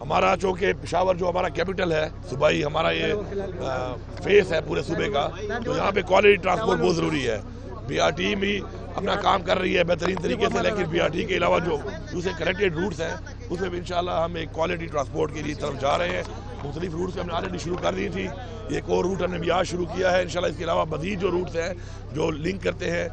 ہمارا چونکہ پشاور جو ہمارا کیپٹل ہے صوبائی ہمارا یہ فیس ہے پورے صوبے کا، تو یہاں پہ کوالٹی ٹرانسپورٹ بہت ضروری ہے۔ بی آر ٹی بھی اپنا کام کر رہی ہے بہترین طریقے سے، لیکن بی آر ٹی کے علاوہ جو دوسرے کنیکٹڈ روٹس ہیں اس میں بھی انشاءاللہ ہم ایک کوالٹی ٹرانسپورٹ کے لیے طرف جا رہے ہیں۔ مختلف روٹس ہم نے آلریڈی شروع کر دی تھی، ایک اور روٹ ہم نے بھی آج شروع کیا ہے انشاءاللہ۔ اس کے علاوہ مزید جو روٹس ہیں جو لنک کرتے ہیں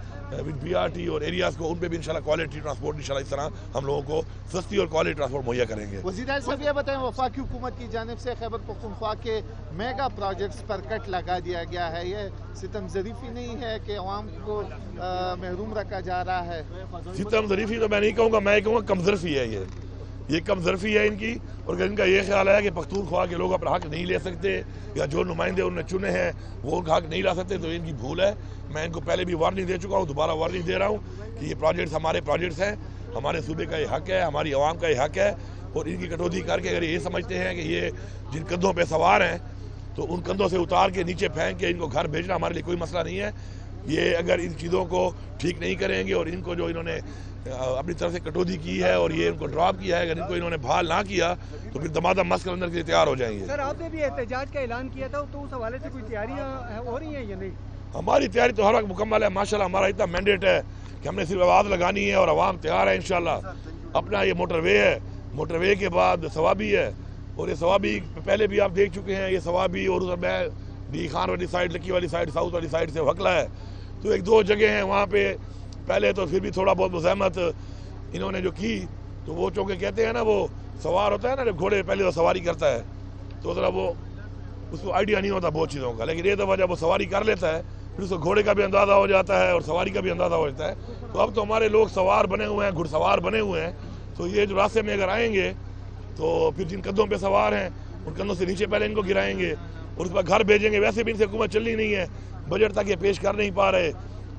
بی آر ٹی اور ایریاز کو، ان پہ بھی انشاءاللہ کوالٹی ٹرانسپورٹ انشاءاللہ اس طرح ہم لوگوں کو سستی اور کوالٹی ٹرانسپورٹ مہیا کریں گے۔ وزیر اعظم صاحب یہ بتائیں، وفاقی حکومت کی جانب سے خیبر پختونخوا کے میگا پروجیکٹس پر کٹ لگا دیا گیا ہے، یہ ستم ظریفی نہیں ہے کہ عوام کو محروم رکھا جا رہا ہے؟ ستم ظریفی تو میں نہیں کہوں گا، میں کہوں گا کم ظرفی ہے یہ کم ظرفی ہے ان کی، اور اگر ان کا یہ خیال ہے کہ پختونخوا کے لوگ اپنا حق نہیں لے سکتے یا جو نمائندے انہوں نے چنے ہیں وہ ان کا حق نہیں لا سکتے، تو ان کی بھول ہے۔ میں ان کو پہلے بھی وارننگ دے چکا ہوں، دوبارہ وارننگ دے رہا ہوں کہ یہ پروجیکٹس ہمارے پروجیکٹس ہیں، ہمارے صوبے کا یہ حق ہے، ہماری عوام کا یہ حق ہے، اور ان کی کٹوتی کر کے اگر یہ سمجھتے ہیں کہ یہ جن کندھوں پہ سوار ہیں تو ان کندھوں سے اتار کے نیچے پھینک کے ان کو گھر بھیجنا ہمارے لیے کوئی مسئلہ نہیں ہے۔ یہ اگر ان چیزوں کو ٹھیک نہیں کریں گے اور ان کو جو انہوں نے اپنی طرف سے کٹوتی کی ہے اور یہ ان کو ڈراپ کیا ہے، اگر ان کو انہوں نے بحال نہ کیا تو پھر دمادم مس کر اندر کے لیے تیار ہو جائیں گے۔ سر آپ نے بھی احتجاج کا اعلان کیا تھا، تو اس حوالے سے کوئی تیاریاں ہو رہی ہیں یا نہیں؟ ہماری تیاری تو ہر وقت مکمل ہے، ماشاءاللہ ہمارا اتنا مینڈیٹ ہے کہ ہم نے صرف آواز لگانی ہے اور عوام تیار ہے انشاءاللہ۔ اپنا یہ موٹر وے ہے، موٹر وے کے بعد ثوابی ہے، اور یہ ثوابی پہلے بھی آپ دیکھ چکے ہیں، یہ ثوابی اور میں ڈی خان والی سائڈ، لکی والی سائڈ، ساؤتھ والی سائڈ سے وکلا ہے، تو ایک دو جگہ ہیں وہاں پہ پہلے تو پھر بھی تھوڑا بہت مزاحمت انہوں نے جو کی، تو وہ چونکہ کہتے ہیں نا وہ سوار ہوتا ہے نا جب گھوڑے پہلے وہ سواری کرتا ہے تو ذرا وہ اس کو آئیڈیا نہیں ہوتا بہت چیزوں کا، لیکن یہ دفعہ جب وہ سواری کر لیتا ہے پھر اس کو گھوڑے کا بھی اندازہ ہو جاتا ہے اور سواری کا بھی اندازہ ہو جاتا ہے۔ تو اب تو ہمارے لوگ سوار بنے ہوئے ہیں، گھڑ سوار بنے ہوئے ہیں، تو یہ جو راستے میں اگر آئیں گے تو پھر جن کندھوں پہ سوار ہیں ان کندھوں سے نیچے پہلے ان کو گرائیں گے اور اس پر گھر بھیجیں گے۔ ویسے بھی ان سے حکومت چلنی نہیں ہے، بجٹ تک یہ پیش کر نہیں پا رہے،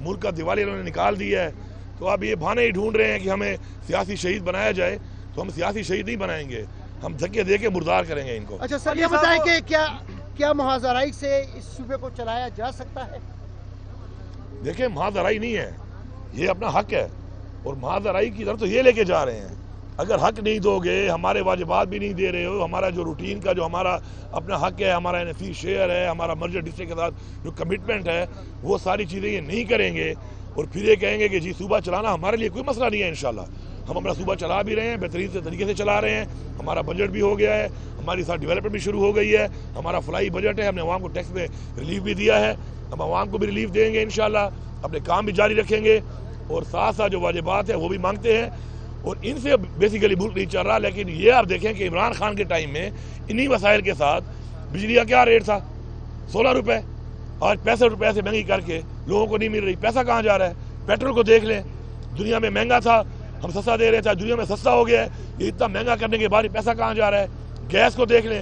ملک کا دیوالی انہوں نے نکال دیا ہے، تو اب یہ بہانے ہی ڈھونڈ رہے ہیں کہ ہمیں سیاسی شہید بنایا جائے، تو ہم سیاسی شہید نہیں بنائیں گے، ہم دھکے دے کے مردار کریں گے ان کو۔ اچھا سر یہ بتائیں کہ کیا محاذ آرائی سے اس صوبے کو چلایا جا سکتا ہے؟ دیکھیں محاذ آرائی نہیں ہے، یہ اپنا حق ہے، اور محاذ آرائی کی طرف تو یہ لے کے جا رہے ہیں۔ اگر حق نہیں دو گے، ہمارے واجبات بھی نہیں دے رہے ہو، ہمارا جو روٹین کا جو ہمارا اپنا حق ہے، ہمارا NFC شیئر ہے، ہمارا مرجر ڈسٹرکٹ کے ساتھ جو کمٹمنٹ ہے، وہ ساری چیزیں یہ نہیں کریں گے اور پھر یہ کہیں گے کہ جی صوبہ چلانا ہمارے لیے کوئی مسئلہ نہیں ہے، انشاءاللہ ہم اپنا صوبہ چلا بھی رہے ہیں، بہترین سے طریقے سے چلا رہے ہیں، ہمارا بجٹ بھی ہو گیا ہے، ہماری ساتھ ڈیولپمنٹ بھی شروع ہو گئی ہے، ہمارا فلائی بجٹ ہے، ہم نے عوام کو ٹیکس میں ریلیف بھی دیا ہے، ہم عوام کو بھی ریلیف دیں گے انشاءاللہ، اپنے کام بھی جاری رکھیں گے، اور ساتھ ساتھ جو واجبات ہیں وہ بھی مانگتے ہیں، اور ان سے بیسیکلی ملک نہیں چل رہا۔ لیکن یہ آپ دیکھیں کہ عمران خان کے ٹائم میں انہی وسائل کے ساتھ بجلی کا کیا ریٹ تھا، 16 روپے، آج 65 روپے سے مہنگی کر کے لوگوں کو نہیں مل رہی، پیسہ کہاں جا رہا ہے؟ پیٹرول کو دیکھ لیں، دنیا میں مہنگا تھا ہم سستا دے رہے تھے، دنیا میں سستا ہو گیا ہے، یہ اتنا مہنگا کرنے کے بعد پیسہ کہاں جا رہا ہے؟ گیس کو دیکھ لیں،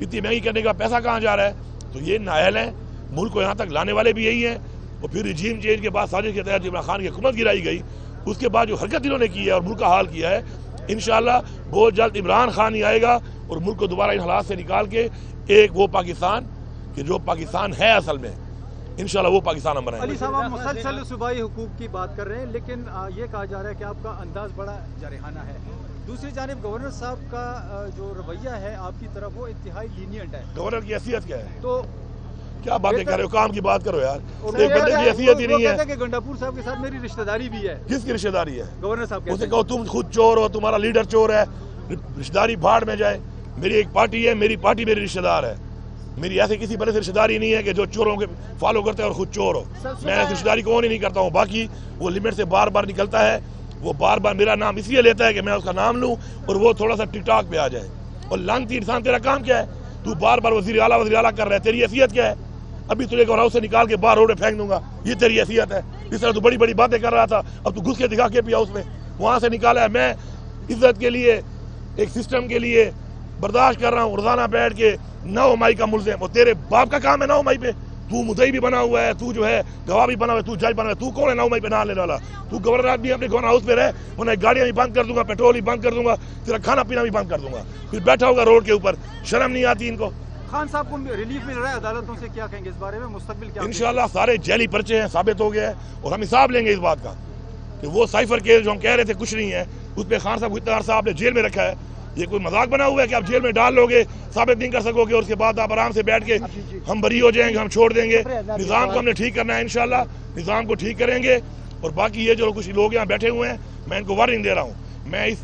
اتنی مہنگی کرنے کا پیسہ کہاں جا رہا ہے؟ تو یہ نااہل ہیں، ملک کو یہاں تک لانے والے بھی یہی ہیں، اور پھر رجیم چینج کے بعد سازش کے تحت عمران خان کی حکومت گرائی گئی، اس کے بعد جو حرکت انہوں نے کی ہے اور ملک کا حال کیا ہے، انشاءاللہ بہت جلد عمران خان ہی آئے گا اور ملک کو دوبارہ ان حالات سے نکال کے ایک وہ پاکستان کہ جو پاکستان ہے اصل میں، انشاءاللہ وہ پاکستان ہم بنائیں گے۔ علی صاحب آپ مسلسل صوبائی حقوق کی بات کر رہے ہیں، لیکن یہ کہا جا رہا ہے کہ آپ کا انداز بڑا جارحانہ ہے، دوسری جانب گورنر صاحب کا جو رویہ ہے آپ کی طرف وہ انتہائی لینینٹ ہے۔ گورنر کی حیثیت کیا ہے؟ تو کیا باتیں کر رہے ہو؟ کام کی بات کرو یار، ایک بندے کی حیثیت ہی نہیں ہے۔ کہ گنڈاپور صاحب کے ساتھ میری رشتہ داری بھی ہے۔ کس کی رشتہ داری ہے؟ گورنر صاحب اسے کہو تم خود چور ہو، تمہارا لیڈر چور ہے، رشتہ داری بھاڑ میں جائے۔ میری ایک پارٹی ہے، میری پارٹی میری رشتہ دار ہے، میری ایسے کسی بندے سے رشتہ داری نہیں ہے کہ جو چوروں کے فالو کرتا ہے اور خود چور ہو۔ میں ایسی رشتہ داری کون ہی نہیں کرتا ہوں، باقی وہ لمٹ سے بار بار نکلتا ہے، وہ بار بار میرا نام اس لیے لیتا ہے کہ میں اس کا نام لوں اور وہ تھوڑا سا ٹک ٹاک پہ آ جائے۔ اور لانتی انسان تیرا کام کیا ہے؟ تو بار بار وزیر اعلیٰ کر رہا ہے، تیری حیثیت کیا ہے؟ ابھی تجھے گورنر ہاؤس سے نکال کے باہر روڈ پہ پھینک دوں گا، یہ تیری حیثیت ہے؟ اس طرح تو بڑی بڑی باتیں کر رہا تھا، اب تو گھس کے دکھا کے پیا اس میں، وہاں سے نکالا ہے۔ میں عزت کے لیے ایک سسٹم کے لیے برداشت کر رہا ہوں، روزانہ بیٹھ کے 9 مائی کا ملزم، اور تیرے باپ کا کام ہے 9 مائی پہ، تو مدعی بھی بنا ہوا ہے، تو جو ہے گواہ بھی بنا ہوا ہے، تو جج بنا ہوا ہے، تو کون ہے 9 مائی پہ نہ لینے والا؟ تو گورنر آدمی اپنے گورنر ہاؤس پہ رہے، انہیں گاڑیاں بھی بند کر دوں گا، پیٹرول بھی بند کر دوں گا، تیرا کھانا پینا بھی بند کر دوں گا، پھر بیٹھا ہوگا روڈ کے اوپر، شرم نہیں آتی ان کو؟ خان صاحب کو ریلیف مل رہا ہے عدالتوں سے، کیا کہیں گے اس بارے میں؟ مستقبل کیا انشاءاللہ سارے جیلی پرچے ہیں، ثابت ہو گیا ہے، اور ہم حساب لیں گے اس بات کا کہ وہ سائفر کیس جو ہم کہہ رہے تھے کچھ نہیں ہے، اس پہ خان صاحب کو اتنا عرصہ آپ نے جیل میں رکھا ہے، یہ کوئی مذاق بنا ہوا ہے کہ آپ جیل میں ڈال لو گے, ثابت نہیں کر سکو گے, اور اس کے بعد آپ آرام سے بیٹھ کے ہم بری ہو جائیں گے, ہم چھوڑ دیں گے. نظام کو ہم نے ٹھیک کرنا ہے انشاءاللہ, نظام کو ٹھیک کریں گے. اور باقی یہ جو کچھ لوگ یہاں بیٹھے ہوئے ہیں, میں ان کو وارننگ دے رہا ہوں. میں اس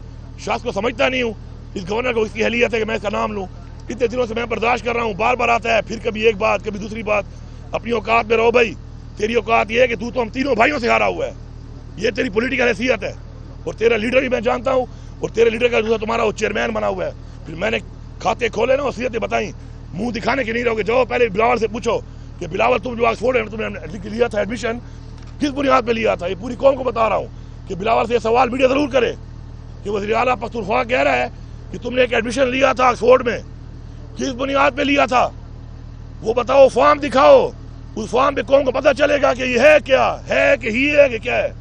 شخص کو سمجھتا نہیں ہوں, اس گورنر کو اس کی اہلیت ہے کہ میں اس کا نام لوں. اتنے دنوں سے میں برداشت کر رہا ہوں, بار بار آتا ہے, پھر کبھی ایک بات کبھی دوسری بات. اپنی اوقات میں رہو بھائی. تیری اوقات یہ ہے کہ تو ہم تینوں بھائیوں سے ہارا ہوا ہے, یہ تیری پولیٹیکل حیثیت ہے. اور تیرا لیڈر بھی میں جانتا ہوں, اور تیرے لیڈر کا دوسرا تمہارا وہ چیئرمین بنا ہوا ہے. پھر میں نے کھاتے کھولے نا, وصیتیں بتائیں, منہ دکھانے کے نہیں رہو گے. جاؤ پہلے بلاول سے پوچھو کہ بلاول تم جو آکسفورڈ میں تم نے لیا تھا ایڈمیشن, کس بنیاد پہ لیا تھا. یہ پوری قوم کو بتا رہا ہوں کہ بلاول سے یہ سوال میڈیا ضرور کرے کہ وزیر اعلیٰ پختونخوا کہہ رہا ہے کہ تم نے ایک ایڈمیشن لیا تھا آکسفورڈ میں, کس بنیاد پہ لیا تھا, وہ بتاؤ, فارم دکھاؤ. اس فارم پہ قوم کو پتہ چلے گا کہ یہ ہے کیا ہے, کہ ہی ہے کہ کیا ہے.